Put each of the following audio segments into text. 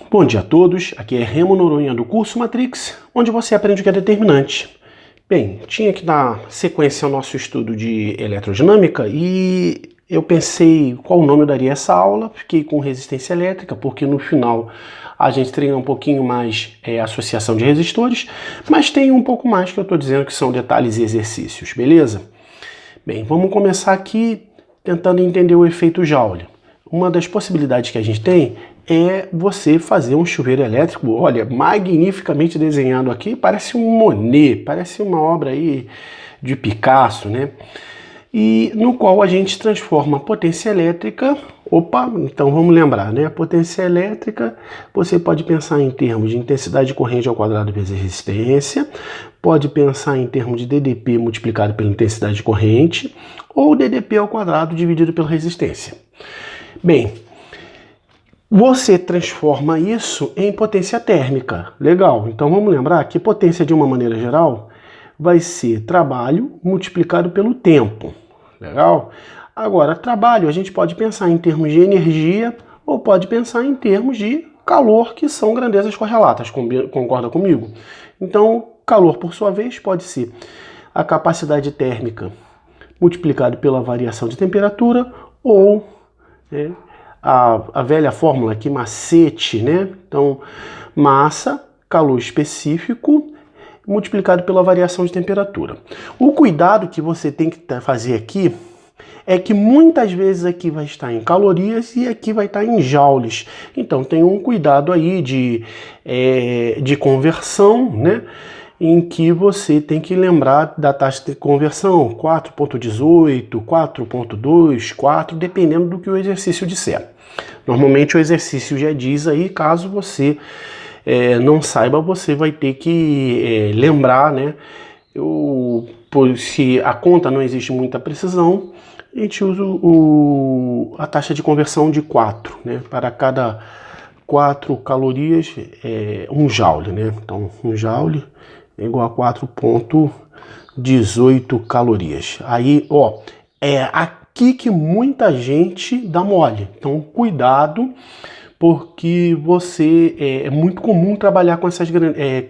Bom dia a todos, aqui é Remo Noronha do curso Matrix, onde você aprende o que é determinante. Bem, tinha que dar sequência ao nosso estudo de eletrodinâmica e eu pensei qual nome eu daria a essa aula, fiquei com resistência elétrica, porque no final a gente treina um pouquinho mais associação de resistores, mas tem um pouco mais que eu estou dizendo que são detalhes e exercícios, beleza? Bem, vamos começar aqui tentando entender o efeito Joule. Uma das possibilidades que a gente tem é você fazer um chuveiro elétrico, olha, magnificamente desenhado aqui, parece um Monet, parece uma obra aí de Picasso, né? E no qual a gente transforma a potência elétrica, então vamos lembrar, né? A potência elétrica, você pode pensar em termos de intensidade de corrente ao quadrado vezes resistência, pode pensar em termos de DDP multiplicado pela intensidade de corrente, ou DDP ao quadrado dividido pela resistência. Bem, você transforma isso em potência térmica. Legal, então vamos lembrar que potência de uma maneira geral vai ser trabalho multiplicado pelo tempo. Legal? Agora, trabalho a gente pode pensar em termos de energia ou pode pensar em termos de calor, que são grandezas correlatas, concorda comigo? Então, calor por sua vez pode ser a capacidade térmica multiplicado pela variação de temperatura ou a velha fórmula aqui, macete, né? Então, massa, calor específico, multiplicado pela variação de temperatura. O cuidado que você tem que fazer aqui é que muitas vezes aqui vai estar em calorias e aqui vai estar em joules. Então, tem um cuidado aí de conversão, né? Em que você tem que lembrar da taxa de conversão, 4.18, 4.2, 4, dependendo do que o exercício disser. Normalmente o exercício já diz aí, caso você não saiba, você vai ter que lembrar, né? Se a conta não existe muita precisão, a gente usa a taxa de conversão de 4, né? Para cada 4 calorias, 1 joule, né? Então, 1 joule é igual a 4.18 calorias. Aí, é aqui que muita gente dá mole. Então, cuidado, porque é muito comum trabalhar com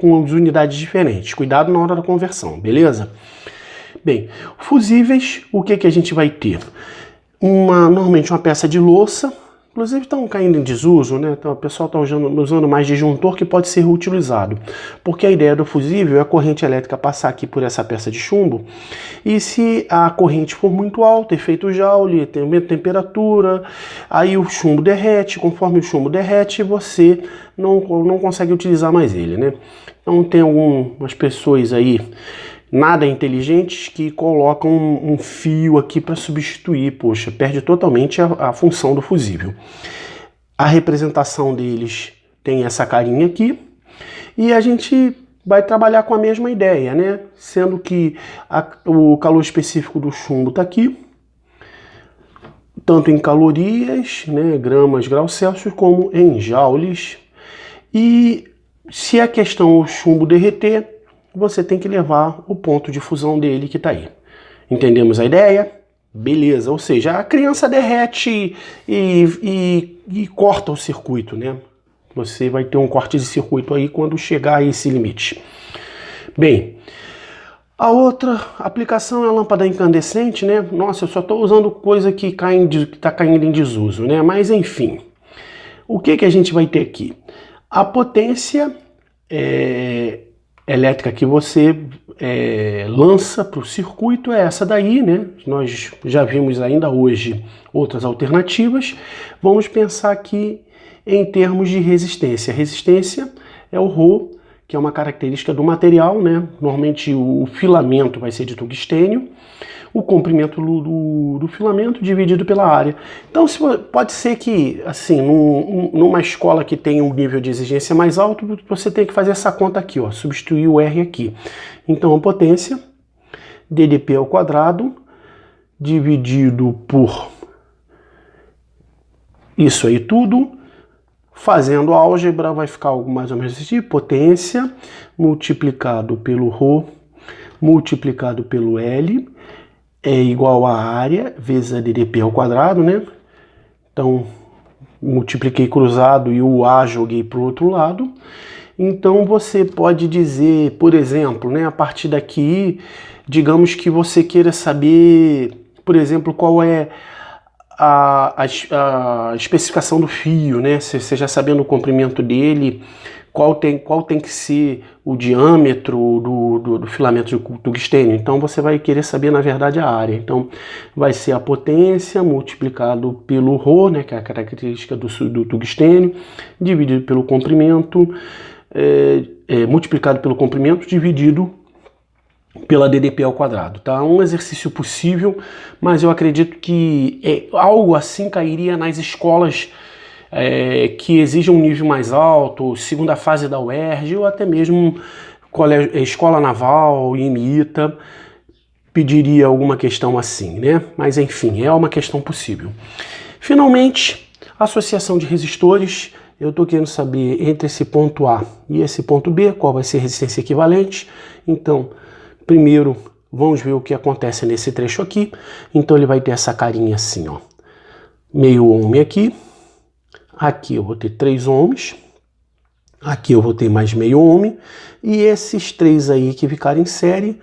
com as unidades diferentes. Cuidado na hora da conversão, beleza? Bem, fusíveis, o que a gente vai ter? Normalmente uma peça de louça. Inclusive estão caindo em desuso, né? Então, o pessoal está usando mais disjuntor que pode ser reutilizado. Porque a ideia do fusível é a corrente elétrica passar aqui por essa peça de chumbo. E se a corrente for muito alta, efeito Joule, tem aumento de temperatura, aí o chumbo derrete. Conforme o chumbo derrete, você não consegue utilizar mais ele, né? Então tem algumas pessoas aí nada inteligentes que colocam um fio aqui para substituir, poxa, perde totalmente a função do fusível. A representação deles tem essa carinha aqui e a gente vai trabalhar com a mesma ideia, né? Sendo que o calor específico do chumbo está aqui, tanto em calorias, né, gramas, graus Celsius, como em joules. E se a questão o chumbo derreter, você tem que levar o ponto de fusão dele que está aí. Entendemos a ideia? Beleza, ou seja, a criança derrete e corta o circuito, né? Você vai ter um corte de circuito aí quando chegar a esse limite. Bem, a outra aplicação é a lâmpada incandescente, né? Nossa, eu só estou usando coisa que está caindo em desuso, né? Mas enfim, o que a gente vai ter aqui? A potência elétrica que você lança para o circuito é essa daí, né? Nós já vimos ainda hoje outras alternativas. Vamos pensar aqui em termos de resistência. Resistência é o Rho, que é uma característica do material, né? Normalmente o filamento vai ser de tungstênio, o comprimento do filamento dividido pela área. Então pode ser que, assim, numa escola que tem um nível de exigência mais alto, você tem que fazer essa conta aqui, substituir o R aqui. Então a potência, DDP ao quadrado, dividido por isso aí tudo. Fazendo a álgebra vai ficar algo mais ou menos assim, potência multiplicado pelo Rho multiplicado pelo L é igual a área vezes a DDP ao quadrado, né? Então, multipliquei cruzado e o A joguei para o outro lado. Então você pode dizer, por exemplo, né, a partir daqui, digamos que você queira saber, por exemplo, qual é a especificação do fio, né? Você já sabendo o comprimento dele, qual tem que ser o diâmetro do filamento de tungstênio. Então você vai querer saber, na verdade, a área. Então vai ser a potência multiplicado pelo ρ, né, que é a característica do tungstênio, dividido pelo comprimento, multiplicado pelo comprimento, dividido pela DDP ao quadrado, tá? Um exercício possível, mas eu acredito que algo assim cairia nas escolas que exigem um nível mais alto, segunda fase da UERJ, ou até mesmo escola naval, IMITA, pediria alguma questão assim, né? Mas enfim, é uma questão possível. Finalmente, associação de resistores. Eu estou querendo saber entre esse ponto A e esse ponto B, qual vai ser a resistência equivalente. Então, primeiro, vamos ver o que acontece nesse trecho aqui. Então ele vai ter essa carinha assim, ó. Meio ohm aqui. Aqui eu vou ter 3 ohms. Aqui eu vou ter mais meio ohm. E esses 3 aí que ficarem em série.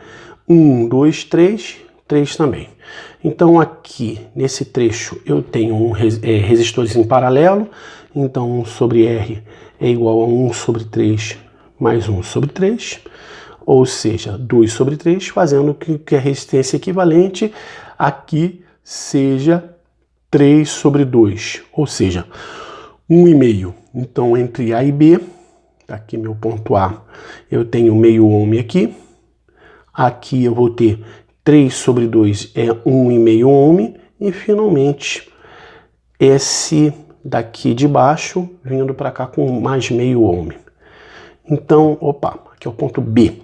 1, 2, 3. 3 também. Então aqui, nesse trecho, eu tenho resistores em paralelo. Então 1 sobre R é igual a 1 sobre 3 mais 1 sobre 3. Ou seja, 2 sobre 3, fazendo que a resistência equivalente aqui seja 3 sobre 2, ou seja, 1,5. Então, entre A e B, aqui meu ponto A, eu tenho meio ohm aqui. Aqui eu vou ter 3 sobre 2 é 1,5 ohm. E, finalmente, esse daqui de baixo, vindo para cá com mais meio ohm. Então, aqui é o ponto B.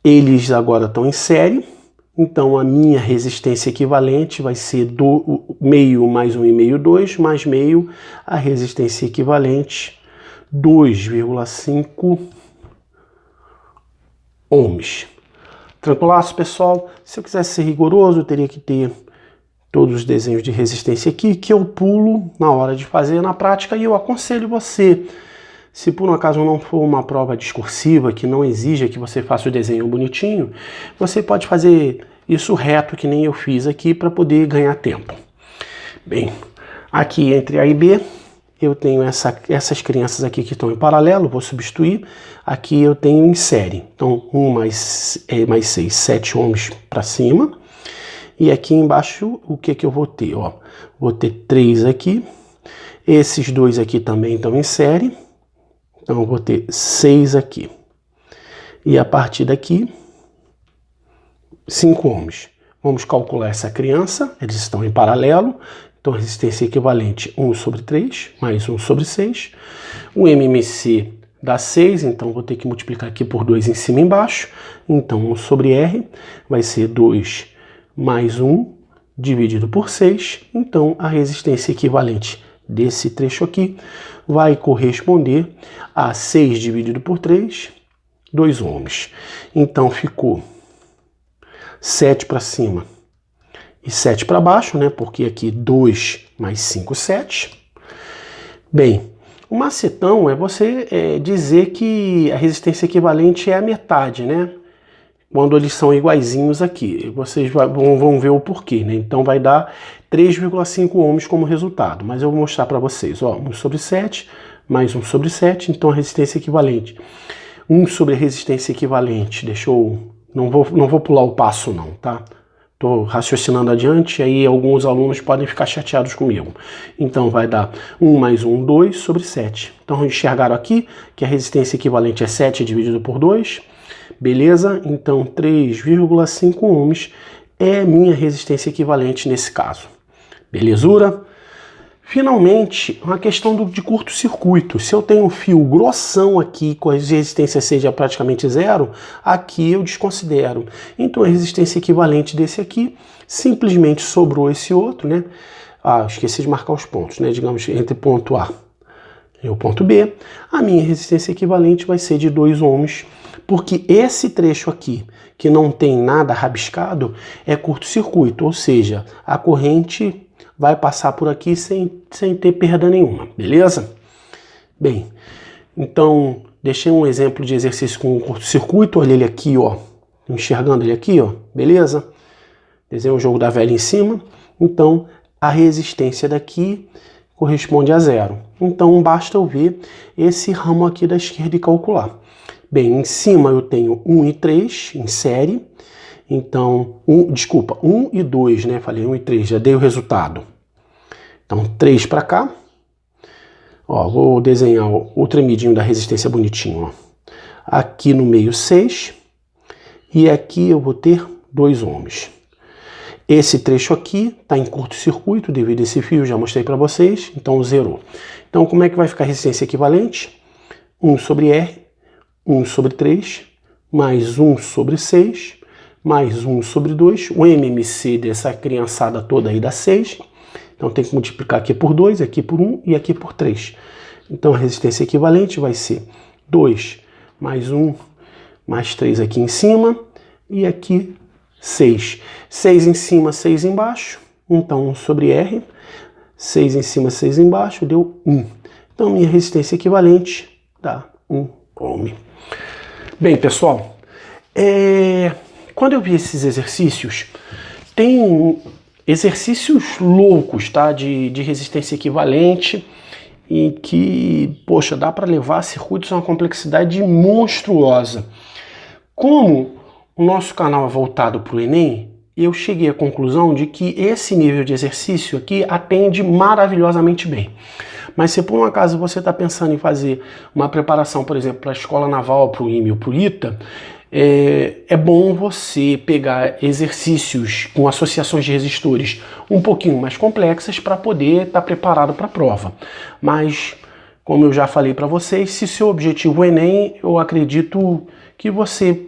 Eles agora estão em série, então a minha resistência equivalente vai ser meio mais 1,5, 2, mais meio, a resistência equivalente 2,5 ohms. Tranquilaço, pessoal? Se eu quisesse ser rigoroso, eu teria que ter todos os desenhos de resistência aqui, que eu pulo na hora de fazer na prática, e eu aconselho você, se por um acaso não for uma prova discursiva, que não exija que você faça o desenho bonitinho, você pode fazer isso reto, que nem eu fiz aqui, para poder ganhar tempo. Bem, aqui entre A e B, eu tenho essas crianças aqui que estão em paralelo, vou substituir. Aqui eu tenho em série, então 1 mais 6, 7 ohms para cima. E aqui embaixo, o que eu vou ter? Ó, vou ter 3 aqui, esses dois aqui também estão em série. Então eu vou ter 6 aqui. E a partir daqui, 5 ohms. Vamos calcular essa criança, eles estão em paralelo. Então resistência equivalente 1 sobre 3, mais 1 sobre 6. O MMC dá 6, então vou ter que multiplicar aqui por 2 em cima e embaixo. Então 1 sobre R vai ser 2 mais 1 dividido por 6. Então a resistência equivalente desse trecho aqui vai corresponder a 6 dividido por 3, 2 ohms. Então ficou 7 para cima e 7 para baixo, né? Porque aqui 2 mais 5, 7. Bem, o macetão é você dizer que a resistência equivalente é a metade, né? Quando eles são iguaizinhos aqui. Vocês vão ver o porquê, né? Então vai dar 3,5 ohms como resultado. Mas eu vou mostrar para vocês. Ó, 1 sobre 7 mais 1 sobre 7. Então a resistência equivalente. 1 sobre a resistência equivalente. Não vou pular o passo não, tá? Estou raciocinando adiante, aí alguns alunos podem ficar chateados comigo. Então vai dar 1 mais 1, 2 sobre 7. Então enxergaram aqui que a resistência equivalente é 7 dividido por 2. Beleza? Então 3,5 ohms é minha resistência equivalente nesse caso. Belezura? Finalmente, uma questão de curto-circuito. Se eu tenho um fio grossão aqui, com a resistência seja praticamente zero, aqui eu desconsidero. Então a resistência equivalente desse aqui, simplesmente sobrou esse outro, né? Esqueci de marcar os pontos, né? Digamos, entre ponto A e o ponto B, a minha resistência equivalente vai ser de 2 ohms, porque esse trecho aqui, que não tem nada rabiscado, é curto-circuito, ou seja, a corrente vai passar por aqui sem ter perda nenhuma, beleza? Bem, então deixei um exemplo de exercício com um curto-circuito, olha ele aqui, ó, enxergando ele aqui, ó, beleza? Desenho o jogo da velha em cima, então a resistência daqui corresponde a 0. Então basta eu ver esse ramo aqui da esquerda e calcular. Bem, em cima eu tenho 1 e 3 em série, então, 1 e 2, né? Falei 1 e 3, já dei o resultado. Então 3 para cá. Ó, vou desenhar o tremidinho da resistência bonitinho, ó. Aqui no meio 6 e aqui eu vou ter 2 ohms. Esse trecho aqui está em curto-circuito devido a esse fio, já mostrei para vocês, então zerou. Então como é que vai ficar a resistência equivalente? 1 sobre R, 1 sobre 3, mais 1 sobre 6, mais 1 sobre 2. O MMC dessa criançada toda aí dá 6. Então tem que multiplicar aqui por 2, aqui por 1 e aqui por 3. Então a resistência equivalente vai ser 2 mais 1 mais 3 aqui em cima e aqui 6. 6 em cima, 6 embaixo. Então 1 sobre R. 6 em cima, 6 embaixo, deu 1. Então minha resistência equivalente dá 1 ohm. Bem, pessoal, quando eu vi esses exercícios, tem exercícios loucos, tá? De resistência equivalente e que, poxa, dá para levar circuitos a uma complexidade monstruosa. Como o nosso canal é voltado para o Enem, eu cheguei à conclusão de que esse nível de exercício aqui atende maravilhosamente bem. Mas se por um acaso você está pensando em fazer uma preparação, por exemplo, para a Escola Naval, para o IME ou para o ITA, é bom você pegar exercícios com associações de resistores um pouquinho mais complexas para poder estar preparado para a prova. Mas, como eu já falei para vocês, se seu objetivo é Enem, eu acredito que você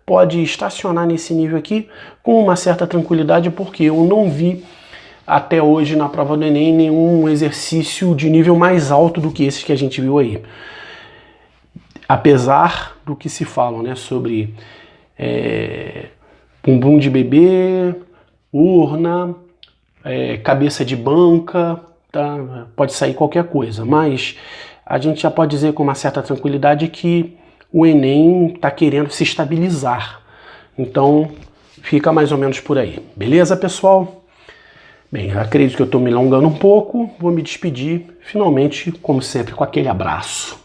pode estacionar nesse nível aqui com uma certa tranquilidade, porque eu não vi até hoje na prova do Enem nenhum exercício de nível mais alto do que esses que a gente viu aí. Apesar do que se fala, né, sobre bumbum de bebê, urna, cabeça de banca, tá? Pode sair qualquer coisa, mas a gente já pode dizer com uma certa tranquilidade que o Enem está querendo se estabilizar. Então fica mais ou menos por aí. Beleza, pessoal? Bem, acredito que eu estou me alongando um pouco, vou me despedir, finalmente, como sempre, com aquele abraço.